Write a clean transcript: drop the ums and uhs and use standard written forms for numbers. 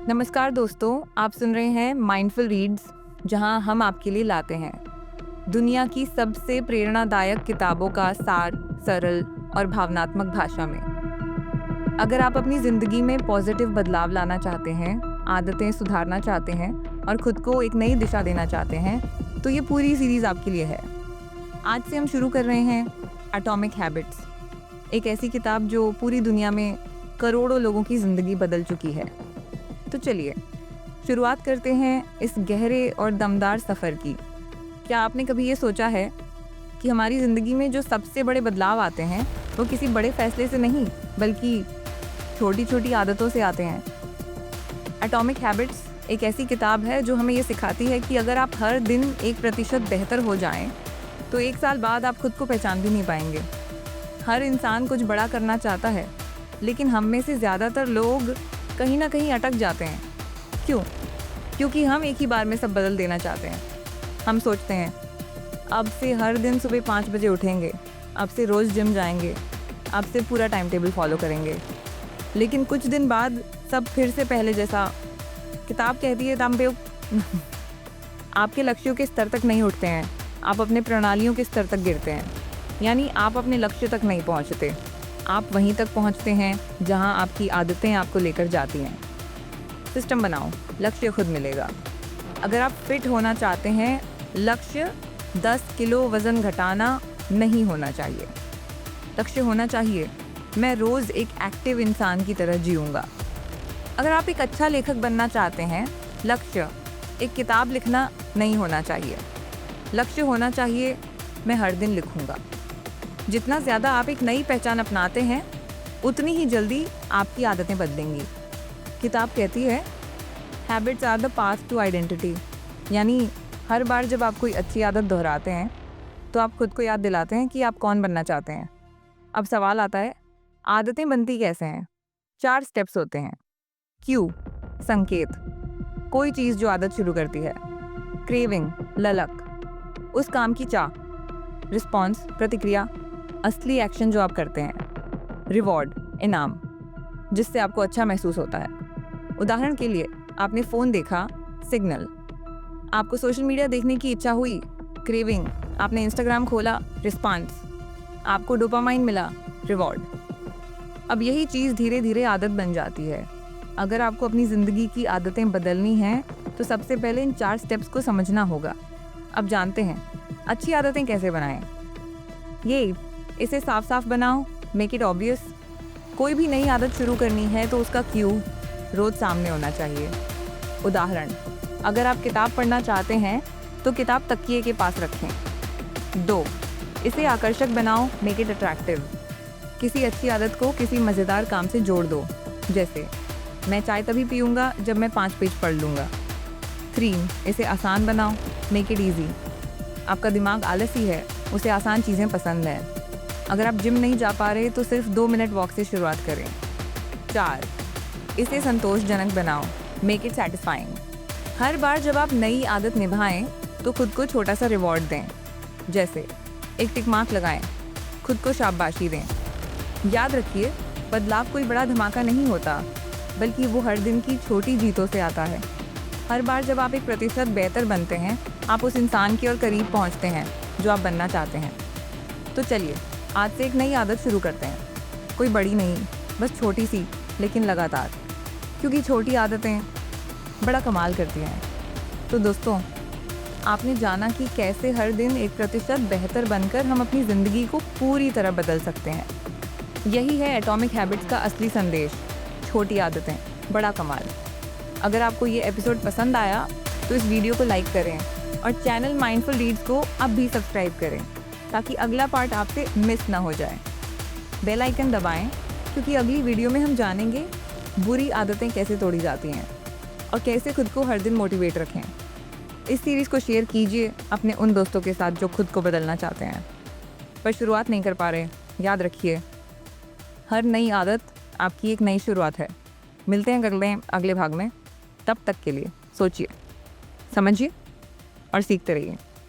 नमस्कार दोस्तों, आप सुन रहे हैं माइंडफुल रीड्स, जहां हम आपके लिए लाते हैं दुनिया की सबसे प्रेरणादायक किताबों का सार सरल और भावनात्मक भाषा में। अगर आप अपनी ज़िंदगी में पॉजिटिव बदलाव लाना चाहते हैं, आदतें सुधारना चाहते हैं और खुद को एक नई दिशा देना चाहते हैं, तो ये पूरी सीरीज़ आपके लिए है। आज से हम शुरू कर रहे हैं एटॉमिक हैबिट्स, एक ऐसी किताब जो पूरी दुनिया में करोड़ों लोगों की ज़िंदगी बदल चुकी है। तो चलिए शुरुआत करते हैं इस गहरे और दमदार सफ़र की। क्या आपने कभी ये सोचा है कि हमारी ज़िंदगी में जो सबसे बड़े बदलाव आते हैं वो किसी बड़े फैसले से नहीं, बल्कि छोटी छोटी आदतों से आते हैं। एटॉमिक हैबिट्स एक ऐसी किताब है जो हमें ये सिखाती है कि अगर आप हर दिन 1% बेहतर हो जाएं, तो 1 साल बाद आप खुद को पहचान भी नहीं पाएंगे। हर इंसान कुछ बड़ा करना चाहता है, लेकिन हम में से ज़्यादातर लोग कहीं ना कहीं अटक जाते हैं। क्यों? क्योंकि हम एक ही बार में सब बदल देना चाहते हैं। हम सोचते हैं अब से हर दिन सुबह 5 बजे उठेंगे, अब से रोज़ जिम जाएंगे, अब से पूरा टाइम टेबल फॉलो करेंगे। लेकिन कुछ दिन बाद सब फिर से पहले जैसा। किताब कहती है दामबेव आपके लक्ष्यों के स्तर तक नहीं उठते हैं, आप अपने प्रणालियों के स्तर तक गिरते हैं। यानी आप अपने लक्ष्य तक नहीं पहुंचते, आप वहीं तक पहुंचते हैं जहां आपकी आदतें आपको लेकर जाती हैं। सिस्टम बनाओ, लक्ष्य खुद मिलेगा। अगर आप फिट होना चाहते हैं, लक्ष्य 10 किलो वज़न घटाना नहीं होना चाहिए। लक्ष्य होना चाहिए मैं रोज़ एक एक्टिव इंसान की तरह जीऊँगा। अगर आप एक अच्छा लेखक बनना चाहते हैं, लक्ष्य एक किताब लिखना नहीं होना चाहिए। लक्ष्य होना चाहिए मैं हर दिन लिखूँगा। जितना ज़्यादा आप एक नई पहचान अपनाते हैं, उतनी ही जल्दी आपकी आदतें बदलेंगी। किताब कहती है habits are the path to identity, यानी हर बार जब आप कोई अच्छी आदत दोहराते हैं तो आप खुद को याद दिलाते हैं कि आप कौन बनना चाहते हैं। अब सवाल आता है, आदतें बनती कैसे हैं? 4 स्टेप्स होते हैं। क्यू, संकेत, कोई चीज़ जो आदत शुरू करती है। क्रेविंग, ललक, उस काम की चाह। रिस्पॉन्स, प्रतिक्रिया, असली एक्शन जो आप करते हैं। रिवॉर्ड, इनाम, जिससे आपको अच्छा महसूस होता है। उदाहरण के लिए आपने फ़ोन देखा, सिग्नल। आपको सोशल मीडिया देखने की इच्छा हुई, क्रेविंग। आपने इंस्टाग्राम खोला, रिस्पॉन्स। आपको डोपामाइन मिला, रिवॉर्ड। अब यही चीज़ धीरे धीरे आदत बन जाती है। अगर आपको अपनी ज़िंदगी की आदतें बदलनी हैं, तो सबसे पहले इन 4 स्टेप्स को समझना होगा। अब जानते हैं अच्छी आदतें कैसे बनाएं। इसे साफ साफ बनाओ, मेक इट ऑब्वियस। कोई भी नई आदत शुरू करनी है तो उसका क्यू रोज़ सामने होना चाहिए। उदाहरण, अगर आप किताब पढ़ना चाहते हैं तो किताब तकिए के पास रखें। 2, इसे आकर्षक बनाओ, मेक इट अट्रैक्टिव। किसी अच्छी आदत को किसी मज़ेदार काम से जोड़ दो, जैसे मैं चाय तभी पीऊँगा जब मैं 5 पेज पढ़ लूँगा। 3, इसे आसान बनाओ, मेक इट ईजी। आपका दिमाग आलसी है, उसे आसान चीज़ें पसंद हैं। अगर आप जिम नहीं जा पा रहे तो सिर्फ 2 मिनट वॉक से शुरुआत करें। 4, इसे संतोषजनक बनाओ, मेक इट सैटिस्फाइंग। हर बार जब आप नई आदत निभाएं तो खुद को छोटा सा रिवॉर्ड दें, जैसे एक टिक मार्क लगाएं, खुद को शाबाशी दें। याद रखिए, बदलाव कोई बड़ा धमाका नहीं होता, बल्कि वो हर दिन की छोटी जीतों से आता है। हर बार जब आप 1% बेहतर बनते हैं, आप उस इंसान के और करीब पहुंचते हैं जो आप बनना चाहते हैं। तो चलिए आज से एक नई आदत शुरू करते हैं। कोई बड़ी नहीं, बस छोटी सी लेकिन लगातार, क्योंकि छोटी आदतें बड़ा कमाल करती हैं। तो दोस्तों, आपने जाना कि कैसे हर दिन 1% बेहतर बनकर हम अपनी ज़िंदगी को पूरी तरह बदल सकते हैं। यही है एटॉमिक हैबिट्स का असली संदेश, छोटी आदतें, बड़ा कमाल। अगर आपको ये एपिसोड पसंद आया तो इस वीडियो को लाइक करें और चैनल माइंडफुल रीड्स को अब भी सब्सक्राइब करें, ताकि अगला पार्ट आपसे मिस ना हो जाए। बेल आइकन दबाएं, क्योंकि अगली वीडियो में हम जानेंगे बुरी आदतें कैसे तोड़ी जाती हैं और कैसे खुद को हर दिन मोटिवेट रखें। इस सीरीज़ को शेयर कीजिए अपने उन दोस्तों के साथ जो खुद को बदलना चाहते हैं पर शुरुआत नहीं कर पा रहे। याद रखिए, हर नई आदत आपकी एक नई शुरुआत है। मिलते हैं अगले भाग में। तब तक के लिए सोचिए, समझिए और सीखते रहिए।